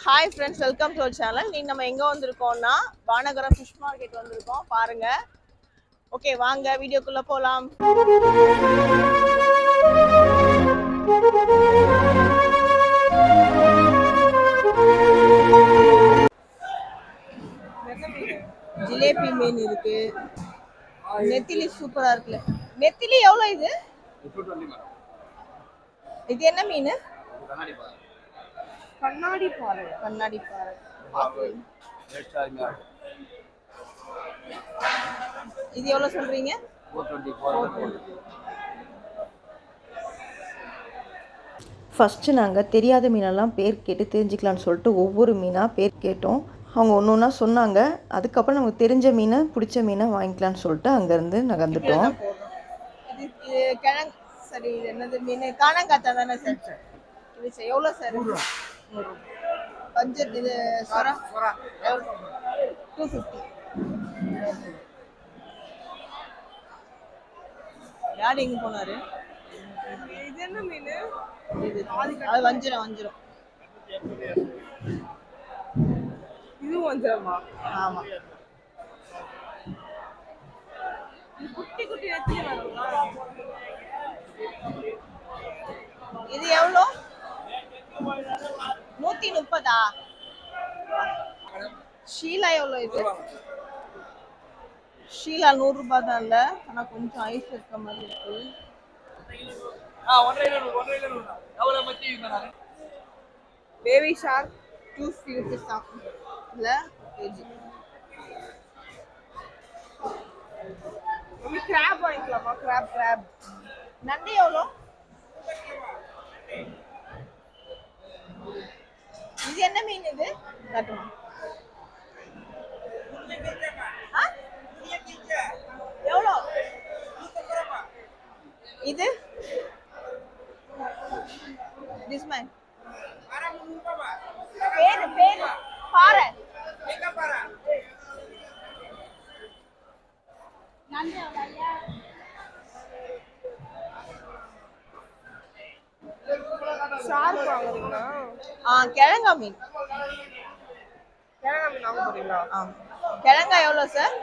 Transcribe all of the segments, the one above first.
Hi friends, welcome to our channel. நீங்க நம்ம எங்க வந்திருக்கோம்னா வானகரம் ஃபிஷ் மார்க்கெட் வந்திருக்கோம். பாருங்க. ஓகே, வாங்க வீடியோக்குள்ள போலாம். ஜிலேபி மீன் இருக்கு. நெத்திலி சூப்பரா இருக்குல்ல. நெத்திலி எவ்வளவு இது? இது என்ன மீன்? கண்ணாடி பாறை. கண்ணாடி பாறை. இது எவ்வளவு சொல்றீங்க? 420. ஃபஸ்ட்டு நாங்கள் தெரியாத மீனெல்லாம் பேர் கேட்டு தெரிஞ்சுக்கலான்னு சொல்லிட்டு ஒவ்வொரு மீனாக பேர் கேட்டோம். அவங்க ஒன்று ஒன்றா சொன்னாங்க. அதுக்கப்புறம் நமக்கு தெரிஞ்ச மீனை பிடிச்ச மீனை வாங்கிக்கலான்னு சொல்லிட்டு அங்கேருந்து நகர்ந்துட்டோம். இது கிழங்கு சரி. இது என்னது மீன்? காணங்காத்தா தானே சார்? இது எவ்வளோ சார்? 100. பட்ஜெட் இது சொரா 250. யார் எங்க போனாரு? இது என்ன மீன்? இது அது வஞ்சிரம். இது வஞ்சிரமா? ஆமா. குட்டி குட்டி நெத்திலி வருங்களா? இது எவ்வளோ? 130. ஷீலா எவ்வளோ இது? ஷீலா 100 ரூபாய் தான் இல்ல, ஆனா கொஞ்சம் ஐஸ் இருக்க மாதிரி இருக்கு. பேபி ஷார்க் 250 rupees தான் இல்ல கேஜி. கிராப் வாங்கிக்கலாமா? கிராப். நண்டு எவ்வளோ? இது என்ன மீன் இது? காட்டுமா? எவ்வளோ இது? டிஸ்மேன் பேரு பாறை. ஷார்க் வாங்குறீங்களா? கிழங்கா மீன். கிழங்கா மீன் வாங்க போறீங்களா? கிழங்கா எவ்வளோ சார்?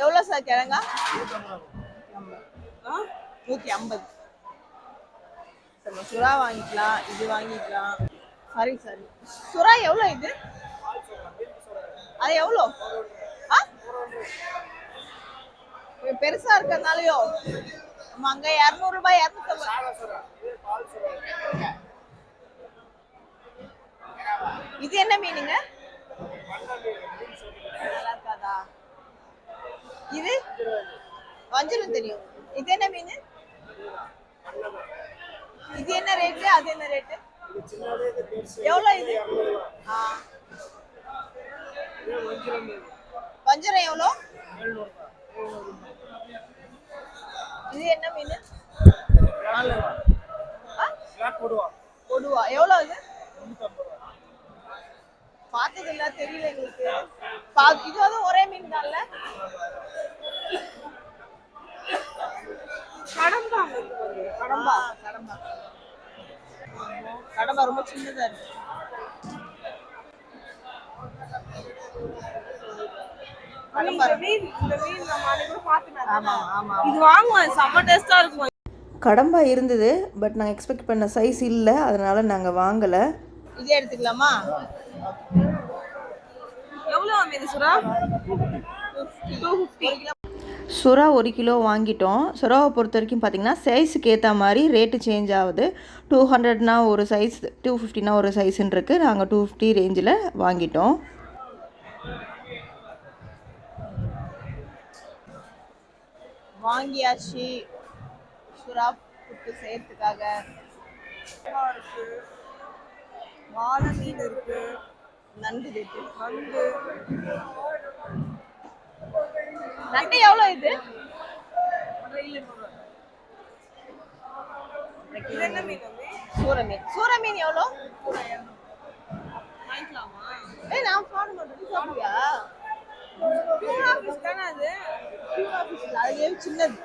எவ்வளோ சார் கிழங்கா? 150. சுறா வாங்கிக்கலாம், இது வாங்கிக்கலாம். சாரி சுறா எவ்வளோ இது? அது எவ்வளோ? பெருசா இருக்கிறதுனாலயோ அங்க 200 ரூபாய் 250. இது என்ன மீனுங்க? நல்லா இருக்காதா? இது வஞ்சரம் தெரியும். இது என்ன மீன்? இது என்ன ரேட்டு? அது என்ன ரேட்டு? எவ்வளோ இது? வஞ்சரம் எவ்வளோ? இது என்ன மீன்? கொடுவா எவ்வளோ இது? பார்த்தது இல்ல, தெரியல எங்களுக்கு. இது வந்து ஒரே மீன் தான்ல. கடம்பா ரொம்ப சின்னதா இருக்கு. கடம்பா இருந்தது, பட் நாங்கள் எக்ஸ்பெக்ட் பண்ண சைஸ் இல்லை, அதனால நாங்கள் வாங்கலை. இதே எடுத்துக்கலாமா? எவ்வளோ மீன் சுறா? 250. சுறா 1 கிலோ வாங்கிட்டோம். சுறாவை பொறுத்த வரைக்கும் பார்த்திங்கன்னா சைஸுக்கு ஏற்ற மாதிரி ரேட்டு சேஞ்ச் ஆகுது. 200னா ஒரு சைஸ், 250னா ஒரு சைஸுன்னு இருக்குது. நாங்கள் 250 ரேஞ்சில் வாங்கிட்டோம். வாங்கியாச்சு. சுறா புட்டு செய்யறதுக்காக வாழை மீன் இருக்கு. நண்டு இருக்கு. நண்டு எவ்வளோ இது? சூர மீன் எவ்வளோ? நான் சாப்பிட மாட்டேன். சாப்பிடுவியா? அது சின்னது.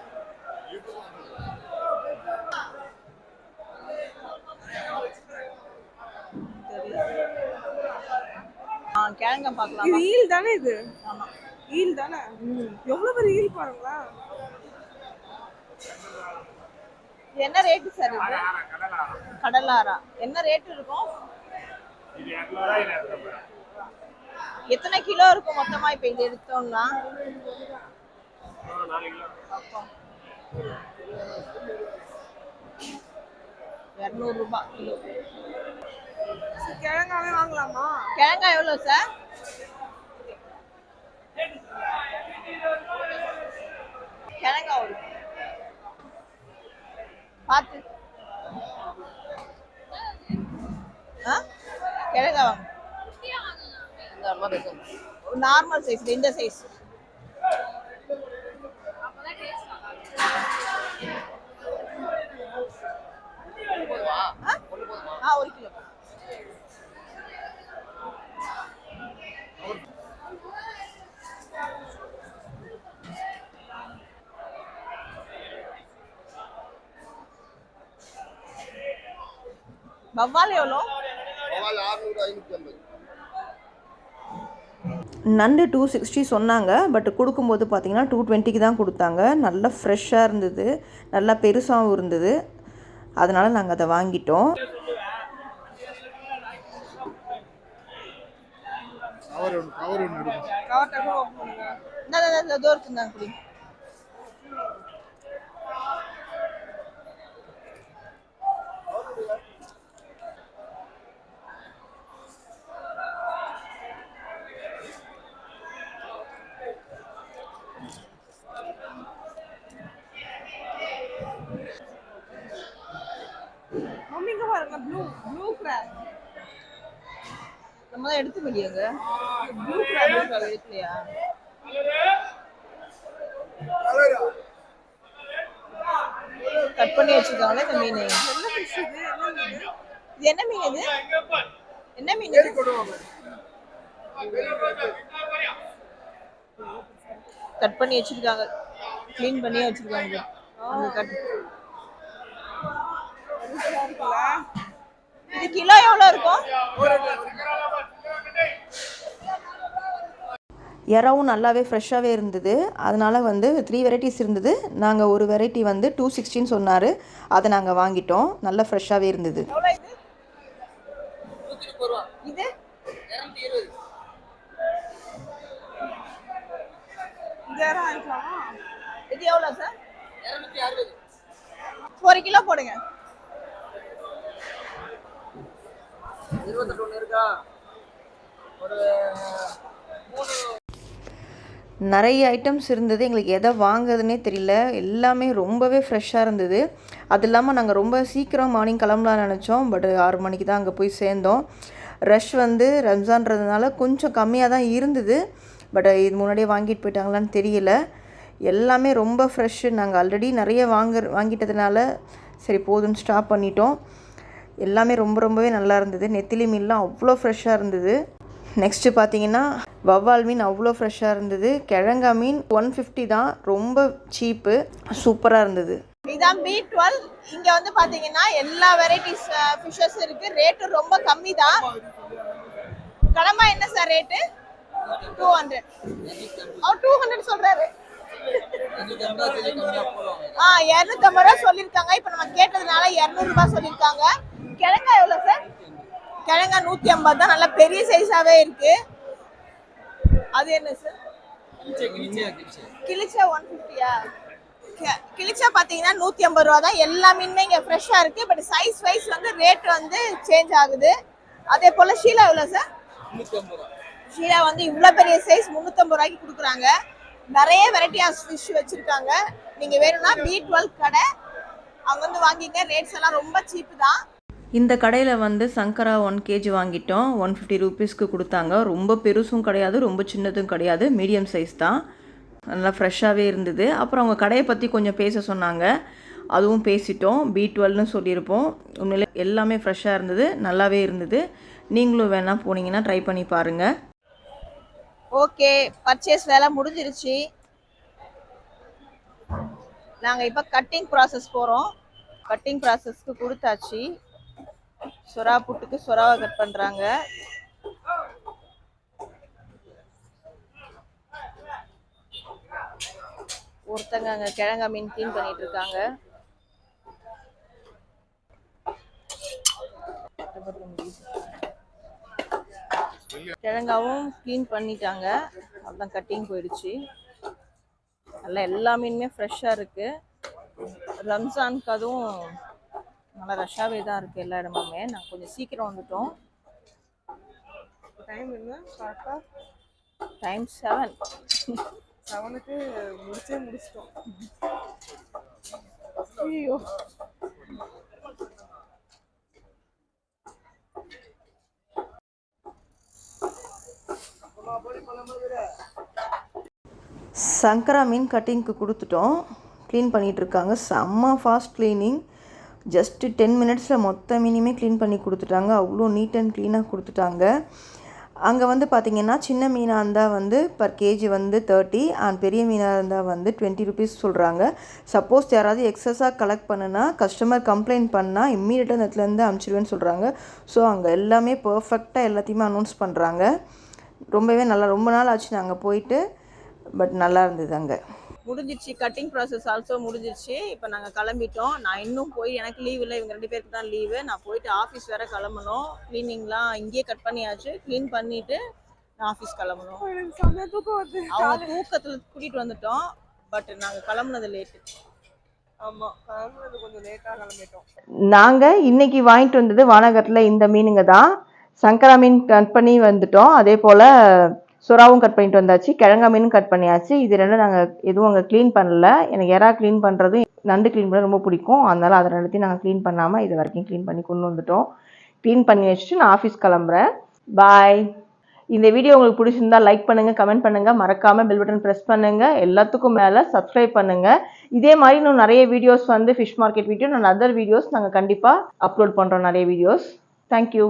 பார்க்கலாம், கிழங்க பார்க்கலாம். இது ஈல் தானே இது? ஆமா, ஈல் தானே? எவ்வளவு பெரிய ஈல் பாருங்களா. இது என்ன ரேட் சார் இது? கடலாரா என்ன ரேட் இருக்கும்? எத்தனை கிலோ இருக்கும் மொத்தமா இப்ப இது எடுத்தோம்னா? 200 ரூபாய் கிலோ. கிழங்காவே வாங்கலாமா? கிழங்கா எவ்வளவு சார்? கிழங்கா ஒரு பார்த்து கிழங்கா வாங்க. நார்மல் சைஸ், இந்த சைஸ். ஒரு கிலோ. வவ்வால் எவ்வளோ? நண்டு 260 சொன்னாங்க. பட் கொடுக்கும்போது பார்த்தீங்கன்னா 220க்கு தான் கொடுத்தாங்க. நல்லா ஃப்ரெஷ்ஷாக இருந்தது, நல்லா பெருசாகவும் இருந்தது. அதனால் நாங்கள் அதை வாங்கிட்டோம். மம்மிங்க பாருங்க, ப்ளூ கிராப். நம்ம தான் எடுத்து முடியுங்க. Blue graph எடுக்கலையா? கட் பண்ணி வச்சிருக்காங்களே இந்த மீன். என்ன ஃபிஷ் இது? இது என்ன மீன் இது? என்ன மீன் இது? கட் பண்ணி வச்சிருக்காங்க, க்ளீன் பண்ணி வச்சிருக்காங்க. அந்த கட் இது கிலோ எவ்வளோ இருக்கும்? இறாவும் நல்லாவே ஃப்ரெஷ்ஷாகவே இருந்தது. அதனால் 3 வெரைட்டிஸ் இருந்தது. நாங்கள் ஒரு வெரைட்டி 260 சொன்னார், அதை நாங்கள் வாங்கிட்டோம். நல்லா ஃப்ரெஷ்ஷாகவே இருந்தது. இது இது எவ்வளோ சார்? 1 கிலோ போடுங்க. 28 இருக்கா? ஒரு 3 நிறைய ஐட்டம்ஸ் இருந்தது. எங்களுக்கு எதை வாங்குறதுனே தெரியல. எல்லாமே ரொம்பவே ஃப்ரெஷ்ஷாக இருந்தது. அது இல்லாமல் நாங்கள் ரொம்ப சீக்கிரம் மார்னிங் கிளம்பலான்னு நினச்சோம். பட் 6 மணிக்கு தான் அங்கே போய் சேர்ந்தோம். ரஷ் ரம்ஜான்றதுனால கொஞ்சம் கம்மியாக தான் இருந்தது. பட் இது முன்னாடியே வாங்கிட்டு போயிட்டாங்களான்னு தெரியல. எல்லாமே ரொம்ப ஃப்ரெஷ்ஷு. நாங்கள் ஆல்ரெடி நிறைய வாங்கிட்டதுனால சரி போதுன்னு ஸ்டாப் பண்ணிட்டோம். எல்லாமே ரொம்பவே நல்லா இருந்தது. நெத்திலி மீன்லாம் அவ்வளோ ஃப்ரெஷ்ஷாக இருந்தது. நெக்ஸ்ட்டு பார்த்தீங்கன்னா வவ்வால் மீன் அவ்வளோ ஃப்ரெஷ்ஷாக இருந்தது. கிழங்கா மீன் 150 தான், ரொம்ப சீப்பு, சூப்பராக இருந்தது. இதான் B12. இங்கே பார்த்தீங்கன்னா எல்லா வெரைட்டிஸ் ஃபிஷ்ஷஸ் இருக்குது. ரேட்டு ரொம்ப கம்மி தான். கடமா என்ன சார் ரேட்டு? 200. அவர் 200 சொல்கிறாரு. 250 ரூபா சொல்லியிருக்காங்க. இப்போ நம்ம கேட்டதுனால 200 ரூபாய் சொல்லியிருக்காங்க. கிழங்கா எவ்வளோ சார்? கிழங்கா 150 தான், நல்லா பெரிய சைஸாகவே இருக்கு. அது என்ன சார்? கிளிச்சா 150யா? கிளிச்சா பார்த்தீங்கன்னா 150 ரூபா தான். எல்லா மீனுமே இங்கே ஃப்ரெஷ்ஷாக இருக்குது. But size wise rate change ஆகுது. அதே போல் ஷீலா எவ்வளோ சார்? 350 ரூபா. ஷீலா இவ்வளோ பெரிய சைஸ் 350 ரூபாய்க்கு கொடுக்குறாங்க. நிறைய வெரைட்டி ஆஃப் ஃபிஷ் வச்சுருக்காங்க. நீங்கள் வேணும்னா B12 கடை அவங்க வாங்கிங்க. ரேட்ஸ் எல்லாம் ரொம்ப சீப்பு தான். இந்த கடையில் சங்கரா 1 kg வாங்கிட்டோம். 150 ரூபீஸ்க்கு கொடுத்தாங்க. ரொம்ப பெருசும் கிடையாது, ரொம்ப சின்னதும் கிடையாது, மீடியம் சைஸ் தான். நல்லா ஃப்ரெஷ்ஷாகவே இருந்தது. அப்புறம் அவங்க கடையை பற்றி கொஞ்சம் பேச சொன்னாங்க, அதுவும் பேசிட்டோம். B12ன்னு சொல்லியிருப்போம். உண்மையிலே எல்லாமே ஃப்ரெஷ்ஷாக இருந்தது, நல்லாவே இருந்தது. நீங்களும் வேணால் போனீங்கன்னா ட்ரை பண்ணி பாருங்கள். ஓகே, பர்ச்சேஸ் வேலை முடிஞ்சிருச்சு. நாங்கள் இப்போ கட்டிங் ப்ராசஸ் போகிறோம். கட்டிங் ப்ராசஸ்க்கு கொடுத்தாச்சு. சொரா புட்டுக்கு சொராவை கட் பண்ணுறாங்க. ஒருத்தங்க அங்க கிழங்கா மீன் க்ளீன் பண்ணிட்டு இருக்காங்க. கிழங்காவும் க்ளீன் பண்ணிட்டாங்க. அதான் கட்டிங் போயிடுச்சு. நல்லா எல்லா மீனுமே ஃப்ரெஷ்ஷாக இருக்கு. ரம்ஜானுக்கு அதுவும் நல்லா ரஷ்ஷாகவே தான் இருக்குது எல்லா இடமுமே. நாங்கள் கொஞ்சம் சீக்கிரம் வந்துட்டோம். டைம் என்ன கரெக்டா டைம் 7. 7க்கு முடிச்சிட்டோம். ஐயோ சங்கரா மீன் கட்டிங்க்கு கொடுத்துட்டோம். க்ளீன் பண்ணிகிட்ருக்காங்க. செம்ம ஃபாஸ்ட் க்ளீனிங். ஜஸ்ட்டு 10 மினிட்ஸில் மொத்த மீனுமே க்ளீன் பண்ணி கொடுத்துட்டாங்க. அவ்வளோ நீட் அண்ட் க்ளீனாக கொடுத்துட்டாங்க. அங்கே வந்து பார்த்திங்கன்னா சின்ன மீனாக இருந்தால் வந்து பர் கேஜி வந்து 30 அண்ட் பெரிய மீனாக இருந்தால் வந்து 20 ருபீஸ் சொல்கிறாங்க. சப்போஸ் யாராவது எக்ஸஸாக கலெக்ட் பண்ணுனா கஸ்டமர் கம்ப்ளைண்ட் பண்ணால் இம்மீடியட்டாக அந்த இடத்துலேருந்து அனுப்பிச்சிடுவேன்னு சொல்கிறாங்க. ஸோ அங்கே எல்லாமே பர்ஃபெக்டாக எல்லாத்தையுமே அனௌன்ஸ் பண்ணுறாங்க. ரொம்பவே நல்லா, ரொம்ப நாள் ஆச்சு நாங்கள் போயிட்டு. பட் நல்லா இருந்தது. அங்கே முடிஞ்சிடுச்சு. கட்டிங் ப்ராசஸ் ஆல்சோ முடிஞ்சிடுச்சு. இப்போ நாங்கள் கிளம்பிட்டோம். நான் இன்னும் போய் எனக்கு லீவ் இல்லை, இவங்க 2 பேருக்கு தான் லீவு. நான் போயிட்டு ஆஃபீஸ் வேறு கிளம்பணும். க்ளீனிங்லாம் இங்கேயே கட் பண்ணியாச்சு. க்ளீன் பண்ணிவிட்டு நான் ஆஃபீஸ் கிளம்பணும். எனக்கு செம்ம தூக்கம் வருது. அவங்க தூக்கத்தில் கூட்டிகிட்டு வந்துட்டோம். பட் நாங்கள் கிளம்புனது லேட்டு. ஆமா, கிளம்புனது கொஞ்சம் லேட்டாக கிளம்பிட்டோம். நாங்கள் இன்றைக்கி வாங்கிட்டு வந்தது வானகத்தில் இந்த மீனுங்க தான். சங்கரா மீன் கட் பண்ணி வந்துட்டோம். அதே போல் சுறாவும் கட் பண்ணிட்டு வந்தாச்சு. கிழங்கா மீனும் கட் பண்ணியாச்சு. இது ரெண்டும் நாங்கள் எதுவும் அங்கே க்ளீன் பண்ணல. எனக்கு எறா க்ளீன் பண்ணுறதும் நண்டு க்ளீன் பண்ண ரொம்ப பிடிக்கும். அதனால் அதை ரெண்டுத்தையும் நாங்கள் க்ளீன் பண்ணாமல் இது வரைக்கும் க்ளீன் பண்ணி கொண்டு வந்துட்டோம். க்ளீன் பண்ணி வச்சுட்டு நான் ஆஃபீஸ் கிளம்புறேன். பாய். இந்த வீடியோ உங்களுக்கு பிடிச்சிருந்தா லைக் பண்ணுங்கள், கமெண்ட் பண்ணுங்கள், மறக்காமல் பெல் பட்டன் ப்ரெஸ் பண்ணுங்கள். எல்லாத்துக்கும் மேலே சப்ஸ்கிரைப் பண்ணுங்கள். இதே மாதிரி இன்னும் நிறைய வீடியோஸ் வந்து ஃபிஷ் மார்க்கெட் வீடியோ, நான் அதர் வீடியோஸ் நாங்கள் கண்டிப்பாக அப்லோட் பண்ணுறோம். நிறைய வீடியோஸ். தேங்க்யூ.